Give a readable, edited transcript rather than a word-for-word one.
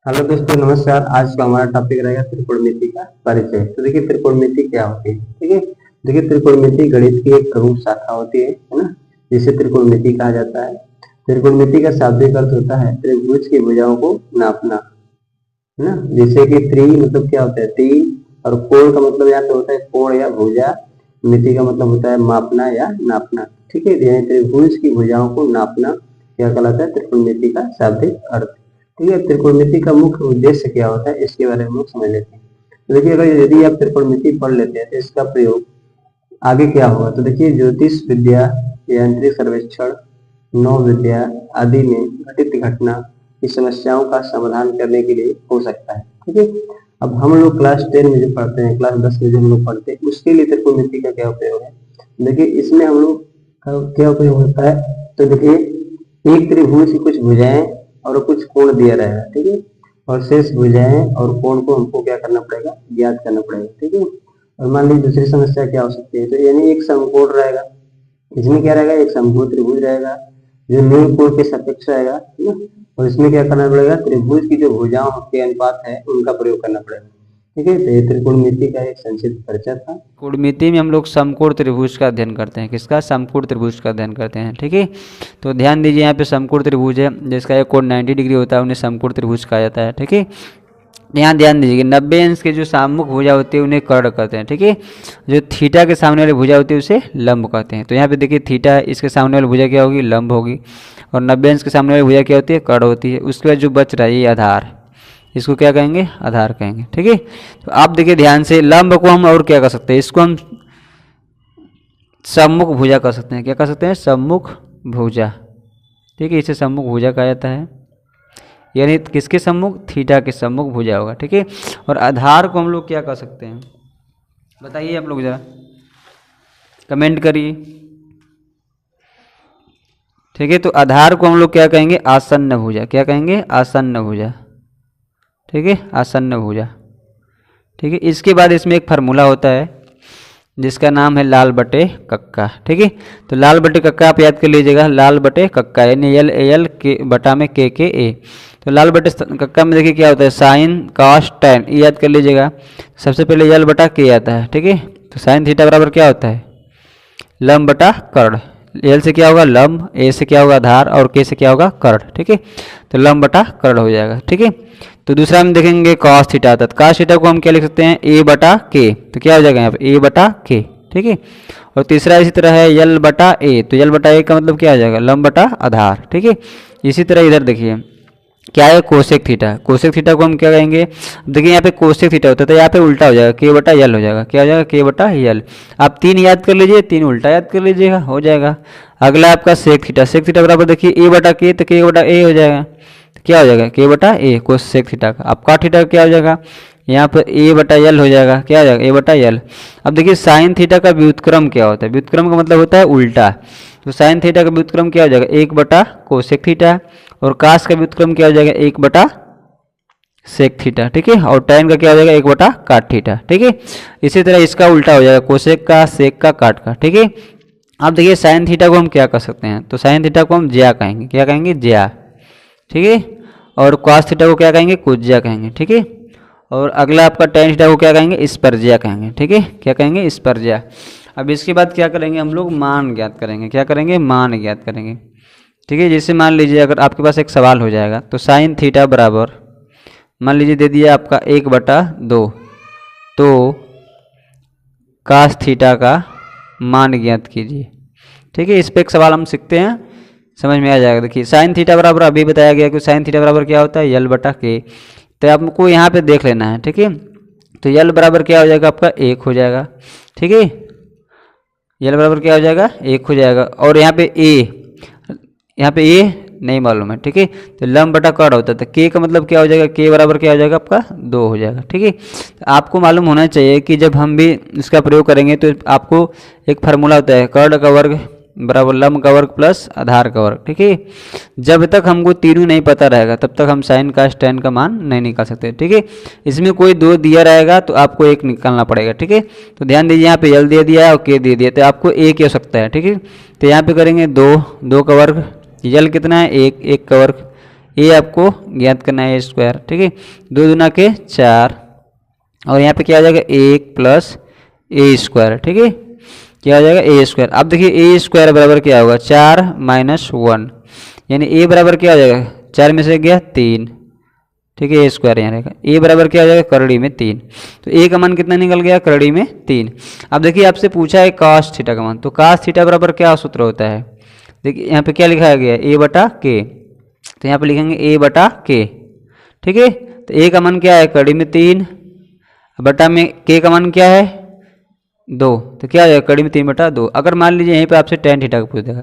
Hello दोस्तों, नमस्कार। आज का हमारा टॉपिक रहेगा त्रिकोणमिति का परिचय। तो देखिए त्रिकोणमिति क्या होती है। ठीक है, देखिए त्रिकोणमिति गणित की एक प्रमुख शाखा होती है ना, जिसे त्रिकोणमिति कहा जाता है। त्रिकोणमिति का शाब्दिक अर्थ होता है त्रिभुज की भुजाओं को नापना, है ना। जैसे कि त्रि मतलब क्या होता है, तीन, और कोण का मतलब यहाँ पे होता है कोण या भुजा। मिति का मतलब होता है मापना या नापना। ठीक है, यानी त्रिभुज की भुजाओं को नापना क्या कहलाता है, त्रिकोणमिति का शाब्दिक अर्थ। ठीक है, त्रिकोणमिति का मुख्य उद्देश्य क्या होता है, इसके बारे में हम समझ लेते हैं। तो देखिए, अगर यदि आप त्रिकोणमिति पढ़ लेते हैं तो इसका प्रयोग आगे क्या होगा। तो देखिए, ज्योतिष विद्या, यांत्रिक सर्वेक्षण, नौ विद्या आदि में घटित घटना की समस्याओं का समाधान करने के लिए हो सकता है। ठीक है, अब हम लोग क्लास 10 में जो पढ़ते हैं, क्लास 10 में जो हम लोग पढ़ते हैं, उसके लिए त्रिकोणमिति का क्या उपयोग है। देखिए, इसमें हम लोग का क्या उपयोग होता है। तो देखिए, एक त्रिभुज की कुछ भुजाएं और कुछ कोण दिया रहेगा। ठीक है, और शेष भुजाएं और कोण को हमको क्या करना पड़ेगा, ज्ञात करना पड़ेगा। ठीक है, और मान लीजिए दूसरी समस्या क्या हो सकती है। तो यानी एक समकोण रहेगा, इसमें क्या रहेगा, एक समकोण त्रिभुज रहेगा जो मूल कोण के सापेक्ष रहेगा, है ना। और इसमें क्या करना पड़ेगा, त्रिभुज की जो भुजाओं के अनुपात है उनका प्रयोग करना पड़ेगा। ठीक है, तो ये त्रिकोणमिति का एक संक्षिप्त परिचय था। त्रिकोणमिति में हम लोग समकोण त्रिभुज का अध्ययन करते हैं। किसका? समकोण त्रिभुज का अध्ययन करते हैं। ठीक है, तो ध्यान दीजिए, यहाँ पे समकोण त्रिभुज है जिसका एक कोण 90 डिग्री होता है, उन्हें समकोण त्रिभुज कहा जाता है। ठीक है, यहाँ ध्यान दीजिए कि 90 अंश के जो सामुख भुजा होती है उन्हें कर्ण कहते हैं। ठीक है, जो थीटा के सामने वाली भुजा होती है उसे लंब कहते हैं। तो यहाँ पे देखिए थीटा है, इसके सामने वाली भुजा क्या होगी, लंब होगी, और 90 अंश के सामने वाली भुजा क्या होती है, कर्ण होती है। उसके बाद जो बच रहा है ये आधार, इसको क्या कहेंगे, आधार कहेंगे। ठीक है, तो आप देखिए ध्यान से, लंब को हम और क्या कर सकते हैं, इसको हम सम्मुख भुजा कर सकते हैं। क्या कर सकते हैं, सम्मुख भुजा। ठीक है, इसे सम्मुख भुजा कहा जाता है, यानी किसके सम्मुख, थीटा के सम्मुख भुजा होगा। ठीक है, और आधार को हम लोग क्या कर सकते हैं, बताइए आप लोग जरा कमेंट करिए। ठीक है, तो आधार को हम लोग क्या कहेंगे, आसन्न भुजा। क्या कहेंगे, आसन्न भुजा। ठीक है, आसन्न भुजा। ठीक है, इसके बाद इसमें एक फार्मूला होता है जिसका नाम है लाल बटे कक्का। ठीक है, तो लाल बटे कक्का आप याद कर लीजिएगा, लाल बटे कक्का यानी एल एल के बटा में के ए। तो लाल बटे कक्का में देखिए क्या होता है, साइन कॉस टैन, ये याद कर लीजिएगा। सबसे पहले एल बटा के आता है। ठीक है, तो साइन थीटा बराबर क्या होता है, लंब बटा कर्ण। एल से क्या होगा, लंब, ए से क्या होगा, आधार, और के से क्या होगा, कर्ण। ठीक है, तो लंब बटा कर्ण हो जाएगा। ठीक है, तो दूसरा हम देखेंगे कॉस थीटा आता है। कॉस थीटा को हम क्या लिख सकते हैं, ए बटा के। तो क्या हो जाएगा यहाँ पे, ए बटा के। ठीक है, और तीसरा इसी तरह है यल बटा ए। तो यल बटा ए का मतलब क्या आ जाएगा, लंब बटा आधार। ठीक है, इसी तरह इधर देखिए क्या है, कोसेक थीटा। कोसेक थीटा को हम क्या कहेंगे, देखिए यहाँ पे कोसेक थीटा होता है तो यहाँ पे उल्टा हो जाएगा, के बटा यल हो जाएगा। क्या हो जाएगा, के बटा यल। आप 3 याद कर लीजिए, 3 उल्टा याद कर लीजिएगा, हो जाएगा। अगला आपका सेक थीटा। सेक थीटा बराबर देखिए ए बटा के, तो के बटा ए हो जाएगा। तो क्या हो जाएगा, के बटा ए कोसेक थीटा का। अब कॉट थीटा क्या हो जाएगा, यहाँ पर ए बटा यल हो जाएगा। क्या हो जाएगा, ए बटा यल। अब देखिए साइन थीटा का व्युत्क्रम क्या होता है, व्युत्क्रम का मतलब होता है उल्टा। तो साइन थीटा का व्युत्क्रम क्या हो जाएगा, 1 बटा कोसेक थीटा, और कास का व्युत्क्रम क्या हो जाएगा, 1 बटा सेक थीटा। ठीक है, और टैन का क्या हो जाएगा, 1 बटा काट थीटा। ठीक है, इसी तरह इसका उल्टा हो जाएगा, कोसेक का, सेक का, काट का। ठीक है, अब देखिए साइन थीटा को हम क्या कर सकते हैं, तो साइन थीटा को हम ज्या कहेंगे। क्या कहेंगे, ज्या। ठीक है, और कॉस थीटा को क्या कहेंगे, कुज्या कहेंगे। ठीक है, और अगला आपका टैन थीटा को क्या कहेंगे, स्पर्ज्या कहेंगे। ठीक है, क्या कहेंगे, स्पर्ज्या। अब इसके बाद क्या करेंगे, हम लोग मान ज्ञात करेंगे। क्या करेंगे, मान ज्ञात करेंगे। ठीक है, जैसे मान लीजिए अगर आपके पास एक सवाल हो जाएगा, तो साइन थीटा बराबर मान लीजिए दे दिया आपका 1/2, तो कास थीटा का मान ज्ञात कीजिए। ठीक है, इस पर एक सवाल हम सीखते हैं, समझ में आ जाएगा। देखिए साइन थीटा बराबर अभी बताया गया कि साइन थीटा बराबर क्या होता है, यल बटा के। तो आपको यहाँ पे देख लेना है। ठीक है, तो यल बराबर क्या हो जाएगा, आपका 1 हो जाएगा। ठीक है, यल बराबर क्या हो जाएगा, 1 हो जाएगा। और यहाँ पे यहाँ पे ए नहीं मालूम है। ठीक है, तो लंब बटा कर्ण होता है, तो के का मतलब क्या हो जाएगा, के बराबर क्या हो जाएगा, आपका 2 हो जाएगा। ठीक है, तो आपको मालूम होना चाहिए कि जब हम भी इसका प्रयोग करेंगे तो आपको एक फार्मूला होता है, कर्ण का वर्ग बराबर लंब का वर्ग प्लस आधार का वर्ग। ठीक है, जब तक हमको तीनों नहीं पता रहेगा तब तक हम साइन का टैन का मान नहीं निकाल सकते। ठीक है, इसमें कोई 2 दिया रहेगा तो आपको 1 निकालना पड़ेगा। ठीक है, तो ध्यान दीजिए यहाँ पे यल दे दिया है और के दे दिया, तो आपको 1 हो सकता है। ठीक है, तो यहाँ पे करेंगे 2 का वर्ग, यल कितना है, 1 का वर्ग, ए आपको ज्ञात करना है, ए स्क्वायर। ठीक है, 2 दूना के 4 और यहाँ पे क्या आ जाएगा 1 प्लस ए स्क्वायर। ठीक है, क्या आ जाएगा ए स्क्वायर। अब देखिए ए स्क्वायर बराबर क्या होगा 4 माइनस 1, यानी ए बराबर क्या आ जाएगा 4 में से गया 3। ठीक है, ए स्क्वायर यहाँ रहेगा। ए बराबर क्या आ जाएगा करड़ी में 3, तो ए का मान कितना निकल गया करड़ी में 3। अब देखिए आपसे पूछा है cos थीटा का मान, तो cos थीटा बराबर क्या सूत्र होता है, देखिए यहाँ पे क्या लिखा गया है ए बटा के, तो यहाँ पे लिखेंगे ए बटा के। ठीक है, तो ए का मान क्या है करड़ी में 3 बटा में के का मान क्या है 2, तो क्या आ जाएगा कड़ी में 3 बटा 2। अगर मान लीजिए यहीं पे आपसे tan थीटा का पूछ देगा